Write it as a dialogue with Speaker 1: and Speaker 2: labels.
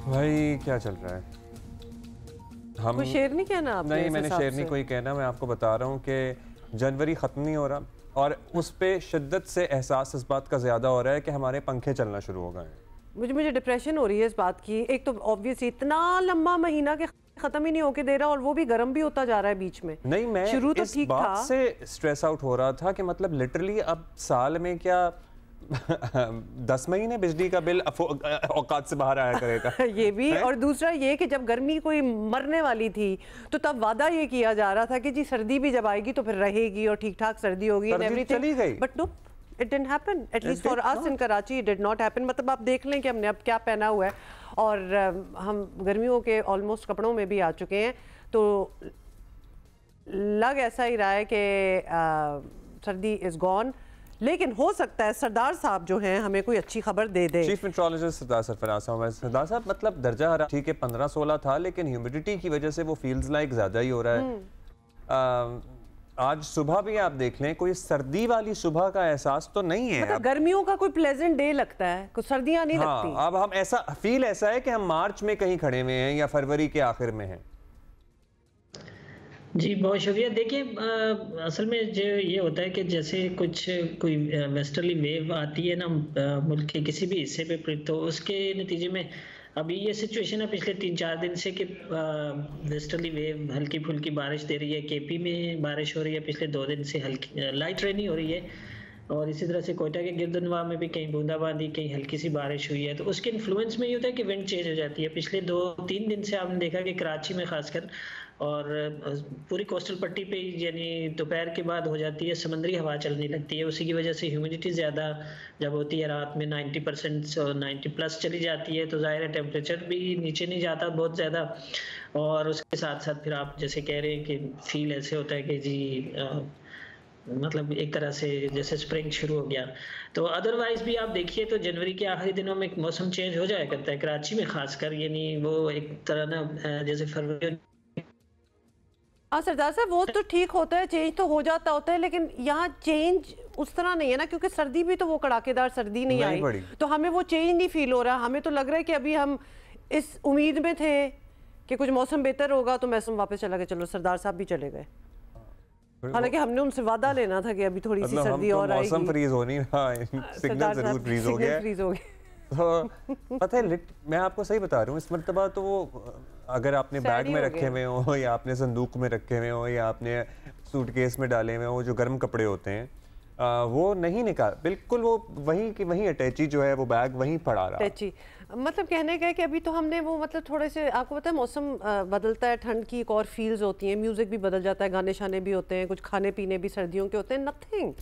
Speaker 1: भाई क्या चल रहा है? हम
Speaker 2: कोई शेर नहीं कहना आपने?
Speaker 1: नहीं, मैंने शेर नहीं कोई कहना। मैं आपको बता रहा हूँ कि जनवरी ख़त्म नहीं हो रहा और उस पे शिद्दत से एहसास इस बात का ज़्यादा हो रहा है कि हमारे पंखे चलना शुरू हो गए हैं।
Speaker 2: मुझे डिप्रेशन हो रही है इस बात की। एक तो ऑब्वियस इतना लंबा महीना के खत्म ही नहीं होके दे रहा और वो भी गर्म भी होता जा रहा है बीच में।
Speaker 1: नहीं, मैं
Speaker 2: शुरू तो
Speaker 1: इस
Speaker 2: ठीक
Speaker 1: बात
Speaker 2: था
Speaker 1: से स्ट्रेस आउट हो रहा था कि मतलब लिटरली अब साल में क्या 10 महीने बिजली का बिल औकात से बाहर आया करेगा।
Speaker 2: ये भी
Speaker 1: है?
Speaker 2: और दूसरा ये कि जब गर्मी कोई मरने वाली थी तो तब वादा ये किया जा रहा था कि जी सर्दी भी जब आएगी तो फिर रहेगी और ठीक ठाक सर्दी होगी।
Speaker 1: चली गई।
Speaker 2: But no, it didn't happen, at least for us in Karachi it did not happen. मतलब आप देख लें कि हमने अब क्या पहना हुआ है और हम गर्मियों के ऑलमोस्ट कपड़ों में भी आ चुके हैं, तो लग ऐसा ही रहा है कि सर्दी इज गॉन। लेकिन हो सकता है सरदार साहब जो हैं हमें कोई अच्छी खबर दे दे।
Speaker 1: चीफ मेट्रोलॉजिस्ट सरदार सरफराज साहब, सरदार साहब मतलब दर्जा हरारत ठीक है 15-16 था, लेकिन ह्यूमिडिटी की वजह से वो फील्स लाइक ज़्यादा ही हो रहा है। आज सुबह भी आप देख लें, कोई सर्दी वाली सुबह का एहसास तो नहीं है।
Speaker 2: मतलब गर्मियों का कोई प्लेजेंट डे लगता है, कुछ सर्दियां नहीं लगती।
Speaker 1: अब हम ऐसा है कि हम मार्च में कहीं खड़े हुए हैं या फरवरी के आखिर में हैं।
Speaker 3: जी बहुत शुक्रिया। देखिए असल में जो ये होता है कि जैसे कोई वेस्टर्ली वेव आती है ना मुल्क के किसी भी हिस्से पे, तो उसके नतीजे में अभी ये सिचुएशन है पिछले 3-4 दिन से कि वेस्टर्ली वेव हल्की फुल्की बारिश दे रही है। केपी में बारिश हो रही है, पिछले 2 दिन से हल्की लाइट रेनी हो रही है और इसी तरह से कोयटा के गिरदनवा में भी कहीं बूंदाबांदी, कहीं हल्की सी बारिश हुई है। तो उसके इन्फ्लुएंस में ये होता है कि विंड चेंज हो जाती है। पिछले 2-3 दिन से आपने देखा कि कराची में खासकर और पूरी कोस्टल पट्टी पे यानी दोपहर के बाद हो जाती है, समुद्री हवा चलने लगती है। उसी की वजह से ह्यूमिडिटी ज़्यादा जब होती है, रात में 90% और 90+ चली जाती है, तो ज़ाहिर है टेम्परेचर भी नीचे नहीं जाता बहुत ज़्यादा। और उसके साथ साथ फिर आप जैसे कह रहे हैं कि फील ऐसे होता है कि जी मतलब एक तरह से जैसे स्प्रिंग शुरू हो गया। तो अदरवाइज भी आप देखिए तो जनवरी के आखिरी दिनों में मौसम चेंज हो जाया करता है कराची में खासकर, यानी वो एक तरह ना जैसे फरवरी।
Speaker 2: हाँ सरदार साहब, वो तो ठीक होता है, चेंज तो हो जाता होता है, लेकिन यहाँ चेंज उस तरह नहीं है ना, क्योंकि सर्दी भी तो वो कड़ाकेदार सर्दी नहीं आई, तो हमें वो चेंज नहीं फील हो रहा। हमें तो लग रहा है कि अभी हम इस उम्मीद में थे कि कुछ मौसम बेहतर होगा तो मौसम वापस चला गया। चलो सरदार साहब भी चले गए, हालांकि हमने उनसे वादा लेना था कि अभी थोड़ी सी सर्दी और आएगी।
Speaker 1: मौसम फ्रीज हो नहीं रहा, सिग्नल जरूर फ्रीज हो गया। तो पता है मैं आपको सही बता रहा हूँ, इस मर्तबा तो वो अगर आपने बैग में रखे हुए हो या आपने संदूक में रखे हुए हो या आपने सूटकेस में डाले हुए हो, जो गर्म कपड़े होते हैं वो नहीं निकाल, बिल्कुल वो वहीं की वहीं अटैची जो है वो बैग वहीं पड़ा रहा।
Speaker 2: अटैची मतलब कहने का है कि अभी तो हमने वो मतलब थोड़े से, आपको पता है मौसम बदलता है, ठंड की एक और फील्स होती हैं, म्यूजिक भी बदल जाता है, गाने शाने भी होते हैं, कुछ खाने पीने भी सर्दियों के होते हैं। नथिंग,